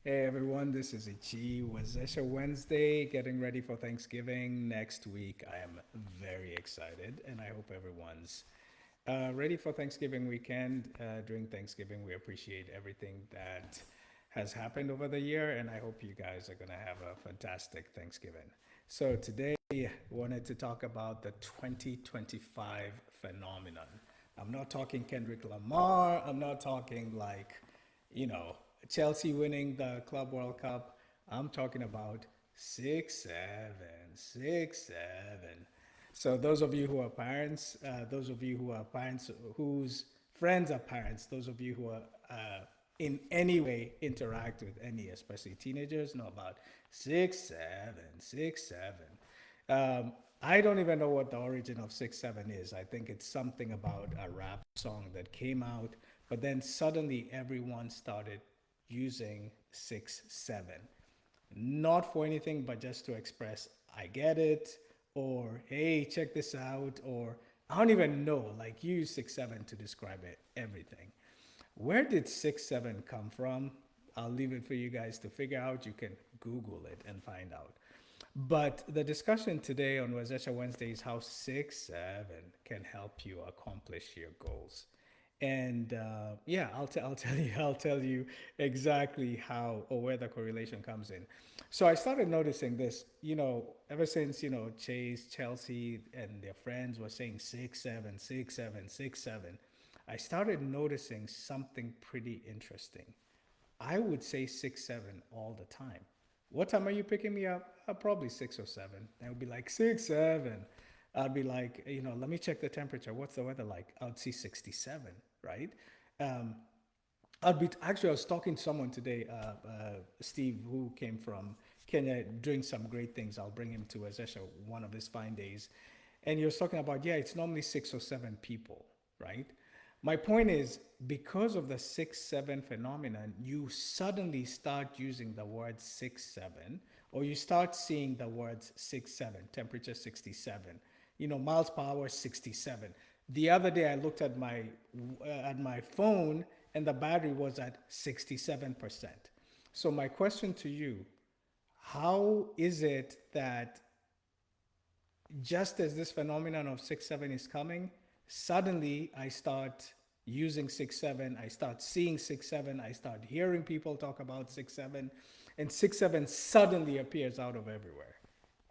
Hey everyone, this is Ichi. Wazesha Wednesday, getting ready for Thanksgiving next week. I am very excited, and I hope everyone's ready for Thanksgiving weekend. During Thanksgiving, we appreciate everything that has happened over the year, and I hope you guys are going to have a fantastic Thanksgiving. So, today, wanted to talk about the 2025 phenomenon. I'm not talking Kendrick Lamar, I'm not talking like, you know, Chelsea winning the Club World Cup. I'm talking about 6-7, 6-7. So those of you who are parents, those of you who are parents whose friends are parents, those of you who are in any way interact with any, especially teenagers, know about 6-7, 6-7. I don't even know what the origin of 6-7 is. I think it's something about a rap song that came out, but then suddenly everyone started using 6-7, not for anything but just to express I get it, or hey, check this out, or I don't even know, like use 6-7 to describe it, everything. Where did 6-7 come from? I'll leave it for you guys to figure out. You can Google it and find out. But the discussion today on Wazesha Wednesday is how 6-7 can help you accomplish your goals. And yeah, I'll tell you I'll tell you exactly how or where the correlation comes in. So I started noticing this, ever since Chase, Chelsea, and their friends were saying 6-7, 6-7, 6-7. I started noticing something pretty interesting. I would say 6-7 all the time. What time are you picking me up? Probably 6 or 7. I would be like 6-7. I'd be like, let me check the temperature. What's the weather like? I'd see 67, right? Um, I'd be actually. I was talking to someone today, Steve, who came from Kenya, doing some great things. I'll bring him to Azesha one of his fine days, and he was talking about it's normally 6 or 7 people, right? My point is because of the 6-7 phenomenon, you suddenly start using the word 6-7, or you start seeing the words 6-7, temperature 67, miles per hour 67. The other day I looked at my phone and the battery was at 67%. So my question to you, how is it that just as this phenomenon of 6-7 is coming, suddenly I start using 6-7, I start seeing 6-7, I start hearing people talk about 6-7, and 6-7 suddenly appears out of everywhere,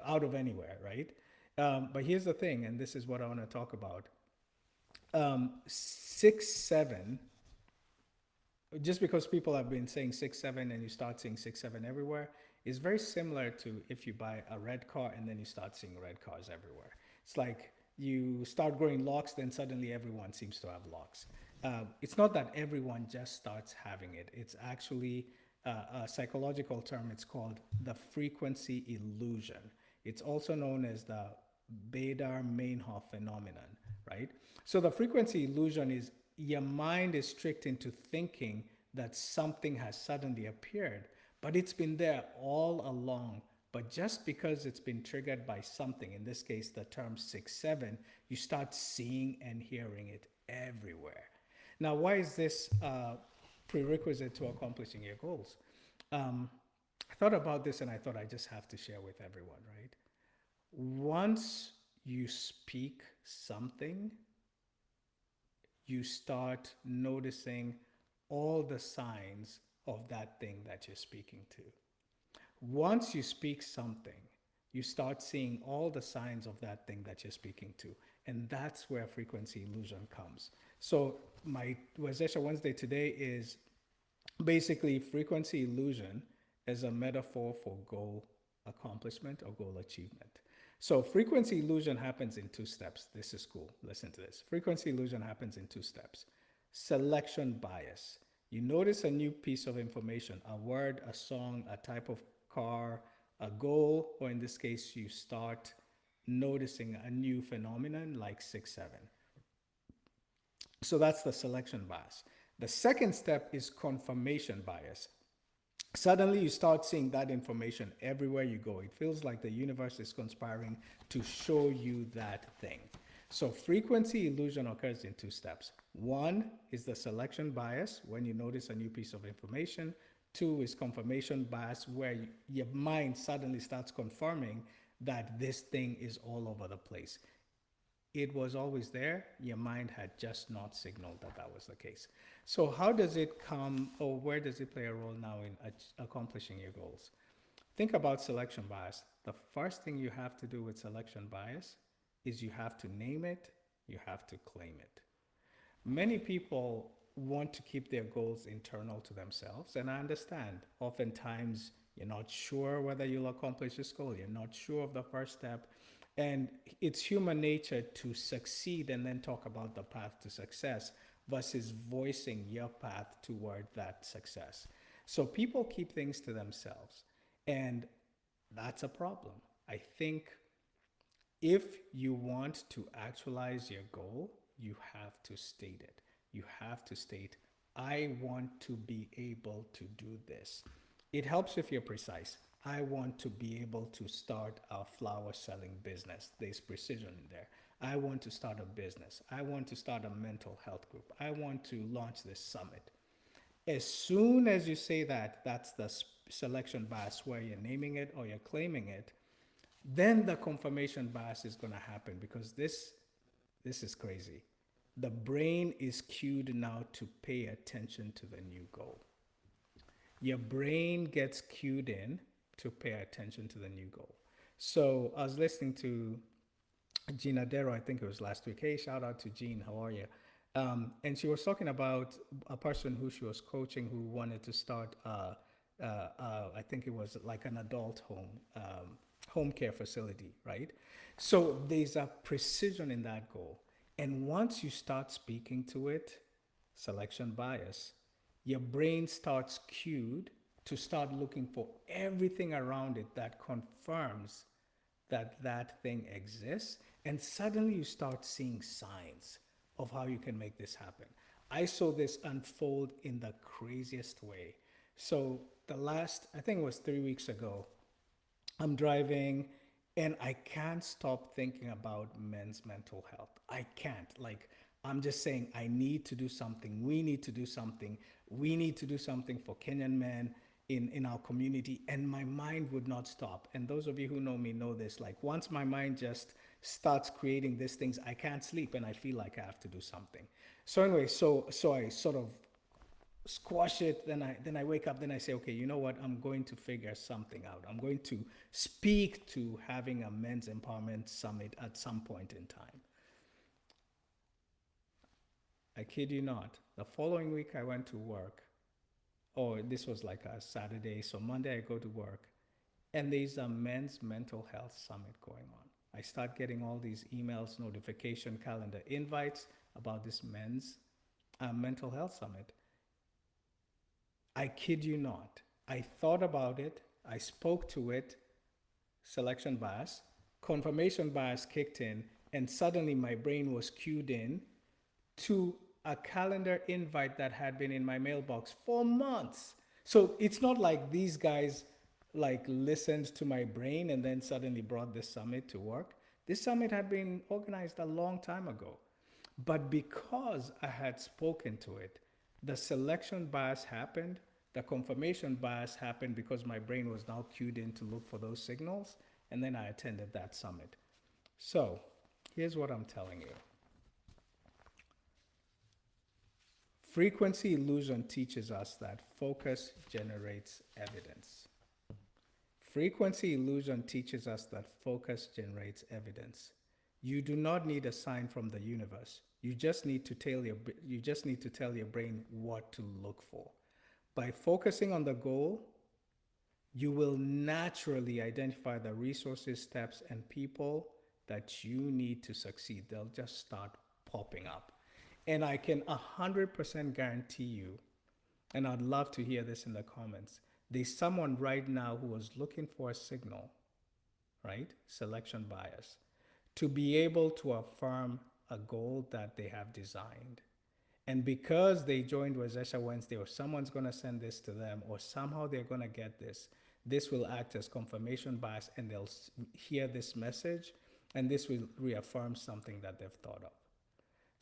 out of anywhere, right? But here's the thing, and this is what I want to talk about. 6-7, just because people have been saying 6-7 and you start seeing 6-7 everywhere, is very similar to if you buy a red car and then you start seeing red cars everywhere. It's like you start growing locks, then suddenly everyone seems to have locks. It's not that everyone just starts having it. It's actually a psychological term. It's called the frequency illusion. It's also known as the Bader-Meinhof phenomenon, right? So the frequency illusion is your mind is tricked into thinking that something has suddenly appeared, but it's been there all along. But just because it's been triggered by something, in this case, the term 6-7, you start seeing and hearing it everywhere. Now, why is this prerequisite to accomplishing your goals? I thought about this and I thought I just have to share with everyone, right? Once you speak something, you start noticing all the signs of that thing that you're speaking to. Once you speak something, you start seeing all the signs of that thing that you're speaking to. And that's where frequency illusion comes. So, my Wazesha Wednesday today is basically frequency illusion as a metaphor for goal accomplishment or goal achievement. So frequency illusion happens in 2 steps. This is cool. Listen to this. Frequency illusion happens in 2 steps. Selection bias. You notice a new piece of information, a word, a song, a type of car, a goal, or in this case, you start noticing a new phenomenon like 6-7. So that's the selection bias. The second step is confirmation bias. Suddenly you start seeing that information everywhere you go. It feels like the universe is conspiring to show you that thing. So frequency illusion occurs in 2 steps. One is the selection bias when you notice a new piece of information. Two is confirmation bias, where your mind suddenly starts confirming that this thing is all over the place. It was always there. Your mind had just not signaled that that was the case. So, how does it come, or where does it play a role now in accomplishing your goals? Think about selection bias. The first thing you have to do with selection bias is you have to name it, you have to claim it. Many people want to keep their goals internal to themselves, and I understand. Oftentimes, you're not sure whether you'll accomplish this goal, you're not sure of the first step, and it's human nature to succeed and then talk about the path to success versus voicing your path toward that success. So people keep things to themselves, and that's a problem. I think if you want to actualize your goal, you have to state it. You have to state, I want to be able to do this. It helps if you're precise. I want to be able to start a flower selling business. There's precision in there. I want to start a business. I want to start a mental health group. I want to launch this summit. As soon as you say that, that's the selection bias where you're naming it or you're claiming it, then the confirmation bias is going to happen because this is crazy. The brain is cued now to pay attention to the new goal. Your brain gets cued in to pay attention to the new goal. So I was listening to Gina Darrow, I think it was last week. Hey, shout out to Jean, how are you? And she was talking about a person who she was coaching who wanted to start, I think it was like an adult home care facility, right? So there's a precision in that goal. And once you start speaking to it, selection bias, your brain starts cued to start looking for everything around it that confirms that that thing exists. And suddenly you start seeing signs of how you can make this happen. I saw this unfold in the craziest way. So the last, I think it was 3 weeks ago, I'm driving and I can't stop thinking about men's mental health. I can't. Like, I'm just saying, I need to do something. We need to do something. We need to do something for Kenyan men in our community. And my mind would not stop. And those of you who know me know this. Like, once my mind just starts creating these things, I can't sleep and I feel like I have to do something. So anyway, so I sort of squash it, then I wake up, then I say, okay, you know what, I'm going to figure something out. I'm going to speak to having a men's empowerment summit at some point in time. I kid you not, the following week I went to work. Oh, this was like a Saturday, so Monday I go to work, and there's a men's mental health summit going on. I start getting all these emails, notification, calendar invites about this men's mental health summit. I kid you not. I thought about it, I spoke to it, selection bias, confirmation bias kicked in, and suddenly my brain was cued in to a calendar invite that had been in my mailbox for months. So it's not like these guys like listened to my brain and then suddenly brought this summit to work. This summit had been organized a long time ago. But because I had spoken to it, the selection bias happened, the confirmation bias happened because my brain was now cued in to look for those signals, and then I attended that summit. So here's what I'm telling you. Frequency illusion teaches us that focus generates evidence. Frequency illusion teaches us that focus generates evidence. You do not need a sign from the universe. You just need to tell your brain what to look for. By focusing on the goal, you will naturally identify the resources, steps, and people that you need to succeed. They'll just start popping up. And I can 100% guarantee you, and I'd love to hear this in the comments, there's someone right now who was looking for a signal, right? Selection bias, to be able to affirm a goal that they have designed. And because they joined Wazesha Wednesday, or someone's going to send this to them, or somehow they're going to get this will act as confirmation bias, and they'll hear this message, and this will reaffirm something that they've thought of.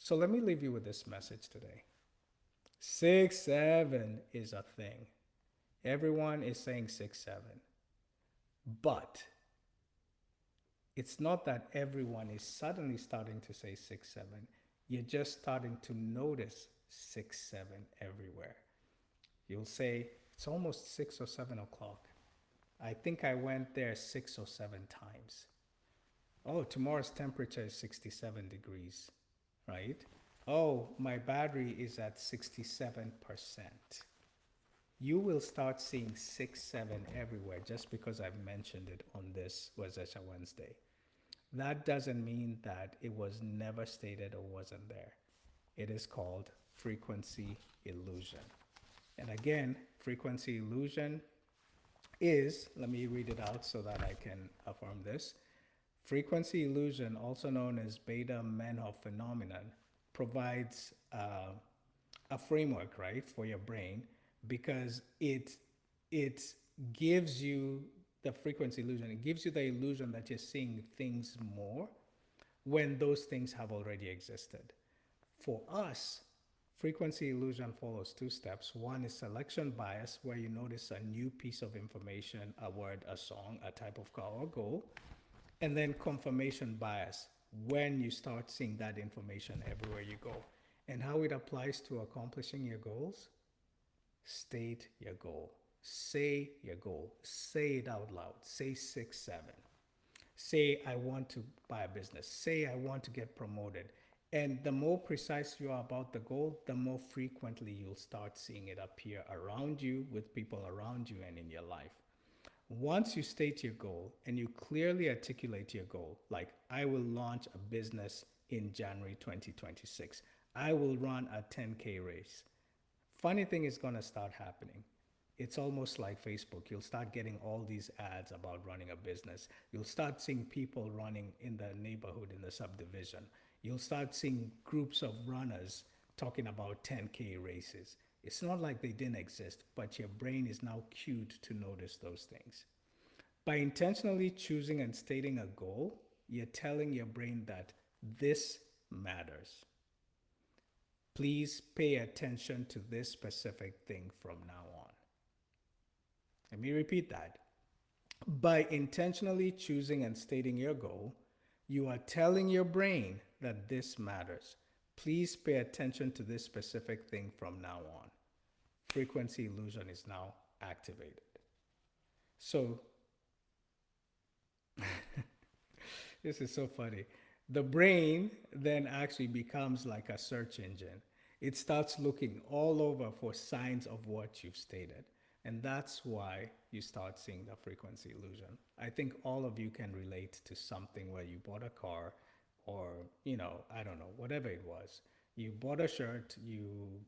So let me leave you with this message today. 6-7 is a thing. Everyone is saying 6-7. But it's not that everyone is suddenly starting to say 6-7. You're just starting to notice 6-7 everywhere. You'll say, it's almost 6 or 7 o'clock. I think I went there 6 or 7 times. Oh, tomorrow's temperature is 67 degrees, right? Oh, my battery is at 67%. You will start seeing 6-7 everywhere just because I've mentioned it on this Wazesha Wednesday. That doesn't mean that it was never stated or wasn't there. It is called frequency illusion. And again, frequency illusion is, let me read it out so that I can affirm this. Frequency illusion, also known as Beta-Meinhof phenomenon, provides a framework, right, for your brain because it gives you the frequency illusion. It gives you the illusion that you're seeing things more when those things have already existed. For us, frequency illusion follows two steps. One is selection bias, where you notice a new piece of information, a word, a song, a type of car or goal. And then confirmation bias, when you start seeing that information everywhere you go. And how it applies to accomplishing your goals: state your goal, say your goal, say it out loud, say 6-7. Say, I want to buy a business, say, I want to get promoted. And the more precise you are about the goal, the more frequently you'll start seeing it appear around you, with people around you, and in your life. Once you state your goal and you clearly articulate your goal, like, I will launch a business in January 2026, I will run a 10K race. Funny thing is going to start happening. It's almost like Facebook. You'll start getting all these ads about running a business. You'll start seeing people running in the neighborhood, in the subdivision. You'll start seeing groups of runners talking about 10K races. It's not like they didn't exist, but your brain is now cued to notice those things. By intentionally choosing and stating a goal, you're telling your brain that this matters. Please pay attention to this specific thing from now on. Let me repeat that. By intentionally choosing and stating your goal, you are telling your brain that this matters. Please pay attention to this specific thing from now on. Frequency illusion is now activated. So, this is so funny. The brain then actually becomes like a search engine. It starts looking all over for signs of what you've stated. And that's why you start seeing the frequency illusion. I think all of you can relate to something where you bought a car, or, I don't know, whatever it was. You bought a shirt, you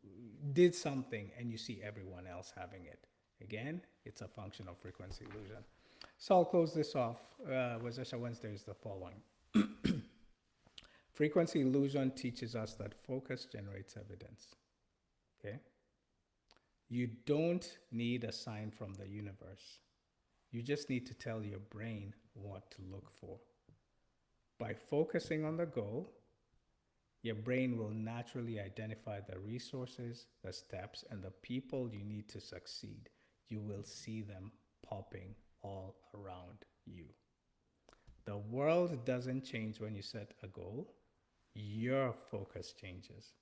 did something, and you see everyone else having it. Again, it's a function of frequency illusion. So I'll close this off. Wazesha Wednesday is the following. Frequency illusion teaches us that focus generates evidence. Okay? You don't need a sign from the universe. You just need to tell your brain what to look for. By focusing on the goal, your brain will naturally identify the resources, the steps, and the people you need to succeed. You will see them popping all around you. The world doesn't change when you set a goal. Your focus changes.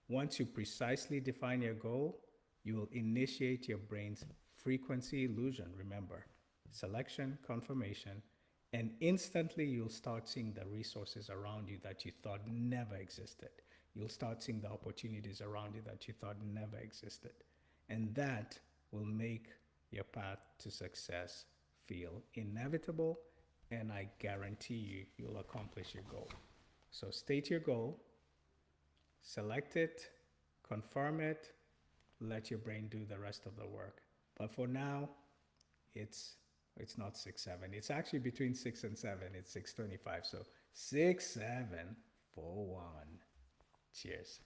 Once you precisely define your goal, you will initiate your brain's frequency illusion. Remember, selection, confirmation, and instantly you'll start seeing the resources around you that you thought never existed. You'll start seeing the opportunities around you that you thought never existed. And that will make your path to success feel inevitable, and I guarantee you, you'll accomplish your goal. So state your goal, select it, confirm it, let your brain do the rest of the work. But for now, it's not 6-7. It's actually between 6 and 7. It's 6:25. So 6-7 for one. Cheers.